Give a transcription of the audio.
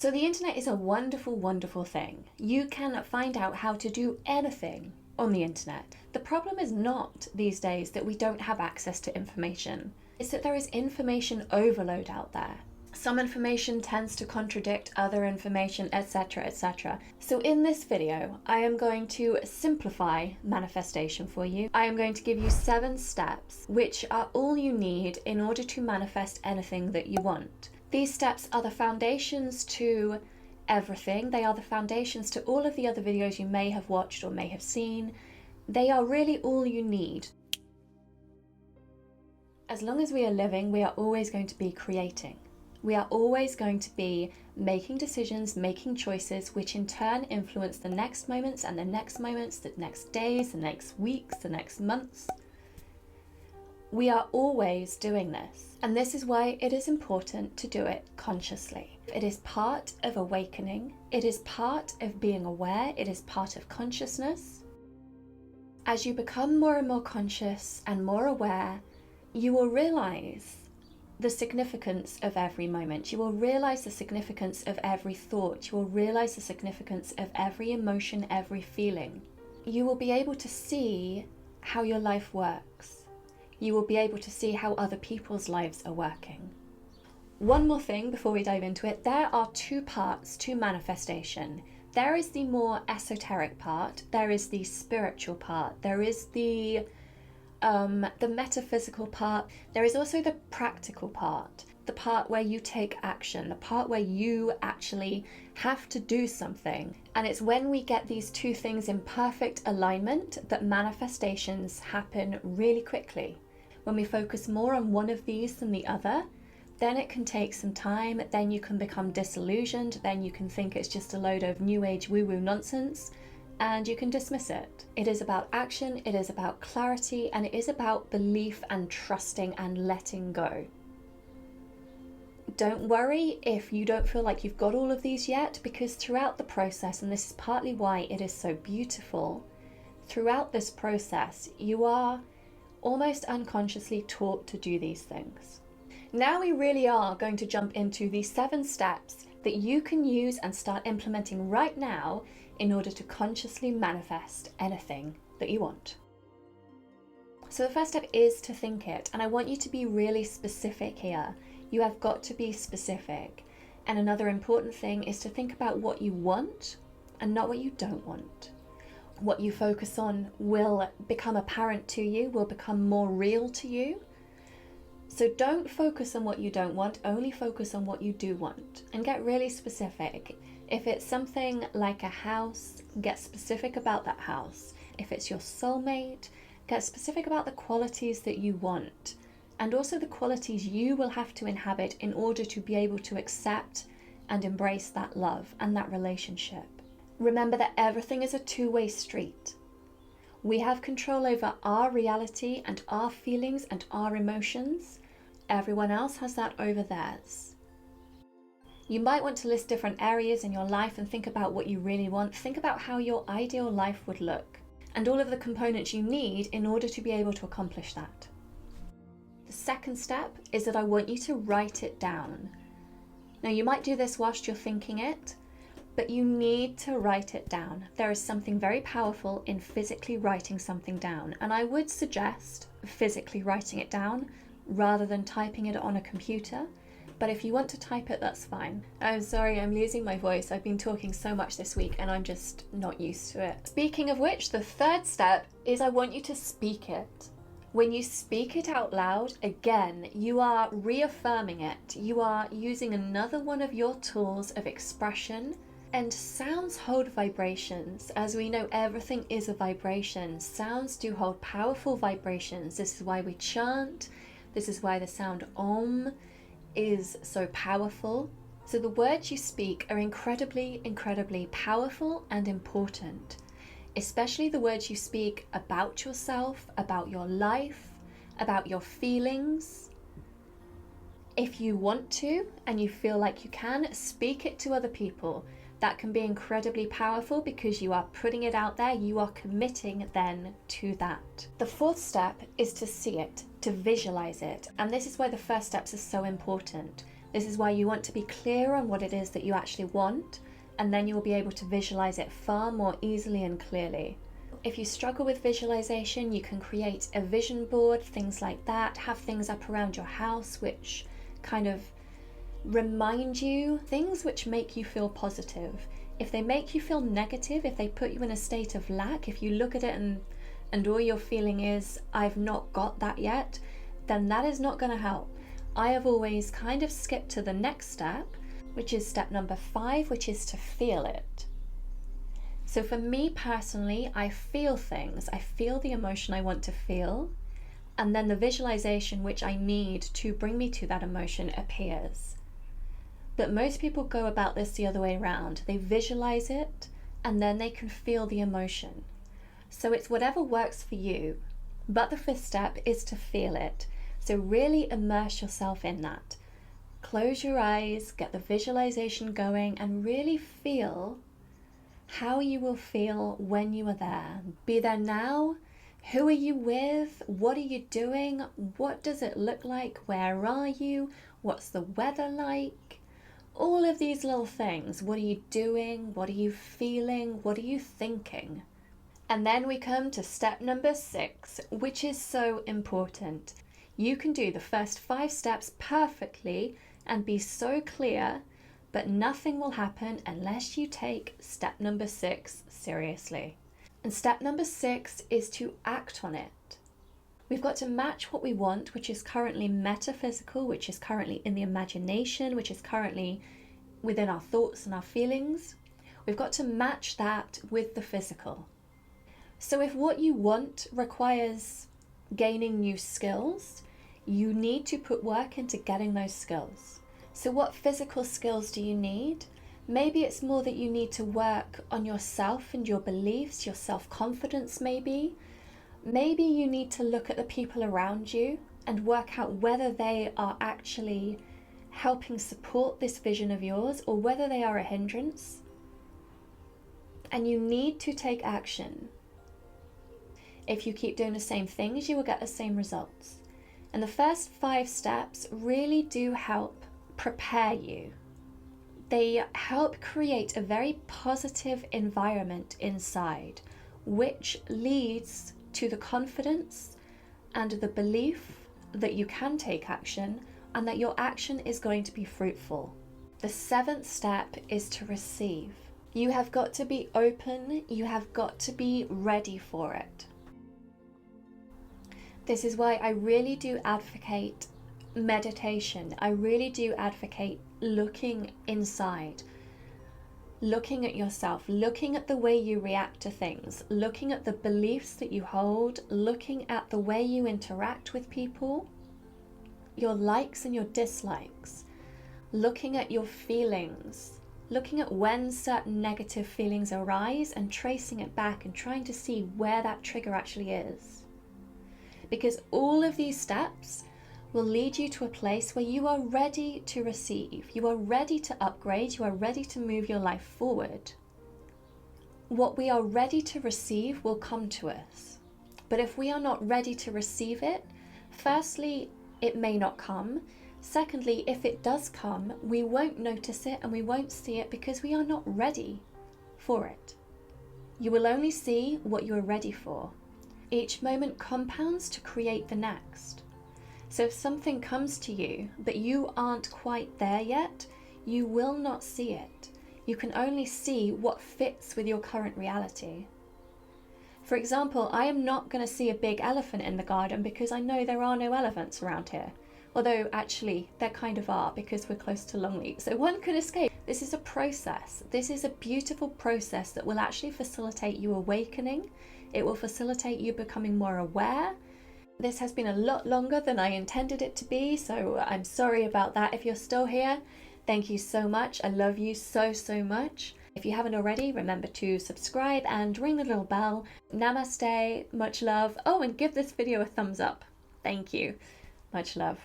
So the internet is a wonderful, wonderful thing. You can find out how to do anything on the internet. The problem is not these days that we don't have access to information. It's that there is information overload out there. Some information tends to contradict other information, etc., etc. So in this video, I am going to simplify manifestation for you. I am going to give you 7 steps, which are all you need in order to manifest anything that you want. These steps are the foundations to everything. They are the foundations to all of the other videos you may have watched or may have seen. They are really all you need. As long as we are living, we are always going to be creating. We are always going to be making decisions, making choices, which in turn influence the next moments and the next moments, the next days, the next weeks, the next months. We are always doing this, and this is why it is important to do it consciously. It is part of awakening, it is part of being aware, it is part of consciousness. As you become more and more conscious and more aware, you will realize the significance of every moment. You will realize the significance of every thought. You will realize the significance of every emotion, every feeling. You will be able to see how your life works. You will be able to see how other people's lives are working. One more thing before we dive into it, there are 2 parts to manifestation. There is the more esoteric part, there is the spiritual part, there is the metaphysical part, there is also the practical part, the part where you take action, the part where you actually have to do something. And it's when we get these 2 things in perfect alignment that manifestations happen really quickly. When we focus more on one of these than the other, then it can take some time, then you can become disillusioned, then you can think it's just a load of new age woo-woo nonsense, and you can dismiss it. It is about action, it is about clarity, and it is about belief and trusting and letting go. Don't worry if you don't feel like you've got all of these yet, because throughout the process, and this is partly why it is so beautiful, throughout this process, you are almost unconsciously taught to do these things. Now we really are going to jump into the 7 steps that you can use and start implementing right now in order to consciously manifest anything that you want. So the first step is to think it, and I want you to be really specific here. You have got to be specific. And another important thing is to think about what you want and not what you don't want. What you focus on will become apparent to you, will become more real to you. So don't focus on what you don't want, only focus on what you do want, and get really specific. If it's something like a house, get specific about that house. If it's your soulmate, get specific about the qualities that you want, and also the qualities you will have to inhabit in order to be able to accept and embrace that love and that relationship. Remember that everything is a 2-way street. We have control over our reality and our feelings and our emotions. Everyone else has that over theirs. You might want to list different areas in your life and think about what you really want. Think about how your ideal life would look and all of the components you need in order to be able to accomplish that. The second step is that I want you to write it down. Now you might do this whilst you're thinking it, but you need to write it down. There is something very powerful in physically writing something down, and I would suggest physically writing it down rather than typing it on a computer. But if you want to type it, that's fine. I'm sorry, I'm losing my voice. I've been talking so much this week and I'm just not used to it. Speaking of which, the third step is I want you to speak it. When you speak it out loud, again, you are reaffirming it. You are using another one of your tools of expression. And sounds hold vibrations. As we know, everything is a vibration. Sounds do hold powerful vibrations. This is why we chant. This is why the sound Om is so powerful. So the words you speak are incredibly, incredibly powerful and important. Especially the words you speak about yourself, about your life, about your feelings. If you want to, and you feel like you can, speak it to other people. That can be incredibly powerful because you are putting it out there, you are committing then to that. The fourth step is to see it, to visualize it. And this is why the first steps are so important. This is why you want to be clear on what it is that you actually want, and then you will be able to visualize it far more easily and clearly. If you struggle with visualization, you can create a vision board, things like that. Have things up around your house which kind of remind you things which make you feel positive. If they make you feel negative, if they put you in a state of lack, if you look at it and all you're feeling is, I've not got that yet, then that is not going to help. I have always kind of skipped to the next step, which is step number 5, which is to feel it. So for me personally, I feel things. I feel the emotion I want to feel, and then the visualization which I need to bring me to that emotion appears. But most people go about this the other way around. They visualize it, and then they can feel the emotion. So it's whatever works for you, but the 5th step is to feel it. So really immerse yourself in that. Close your eyes, get the visualization going, and really feel how you will feel when you are there. Be there now. Who are you with? What are you doing? What does it look like? Where are you? What's the weather like? All of these little things. What are you doing? What are you feeling? What are you thinking? And then we come to step number 6, which is so important. You can do the first 5 steps perfectly and be so clear, but nothing will happen unless you take step number 6 seriously. And step number 6 is to act on it. We've got to match what we want, which is currently metaphysical, which is currently in the imagination, which is currently within our thoughts and our feelings. We've got to match that with the physical. So if what you want requires gaining new skills, you need to put work into getting those skills. So what physical skills do you need? Maybe it's more that you need to work on yourself and your beliefs, your self-confidence maybe. Maybe you need to look at the people around you and work out whether they are actually helping support this vision of yours or whether they are a hindrance. And you need to take action. If you keep doing the same things, you will get the same results. And the first 5 steps really do help prepare you. They help create a very positive environment inside, which leads to the confidence and the belief that you can take action and that your action is going to be fruitful. The 7th step is to receive. You have got to be open, you have got to be ready for it. This is why I really do advocate meditation. I really do advocate looking inside, looking at yourself, looking at the way you react to things, looking at the beliefs that you hold, looking at the way you interact with people, your likes and your dislikes, looking at your feelings, looking at when certain negative feelings arise and tracing it back and trying to see where that trigger actually is. Because all of these steps will lead you to a place where you are ready to receive, you are ready to upgrade, you are ready to move your life forward. What we are ready to receive will come to us. But if we are not ready to receive it, firstly, it may not come. Secondly, if it does come, we won't notice it and we won't see it because we are not ready for it. You will only see what you are ready for. Each moment compounds to create the next. So if something comes to you, but you aren't quite there yet, you will not see it. You can only see what fits with your current reality. For example, I am not going to see a big elephant in the garden because I know there are no elephants around here. Although actually there kind of are because we're close to Longleat, so one could escape. This is a process. This is a beautiful process that will actually facilitate you awakening. It will facilitate you becoming more aware. This has been a lot longer than I intended it to be, so I'm sorry about that. If you're still here, thank you so much. I love you so, so much. If you haven't already, remember to subscribe and ring the little bell. Namaste, much love. Oh, and give this video a thumbs up. Thank you. Much love.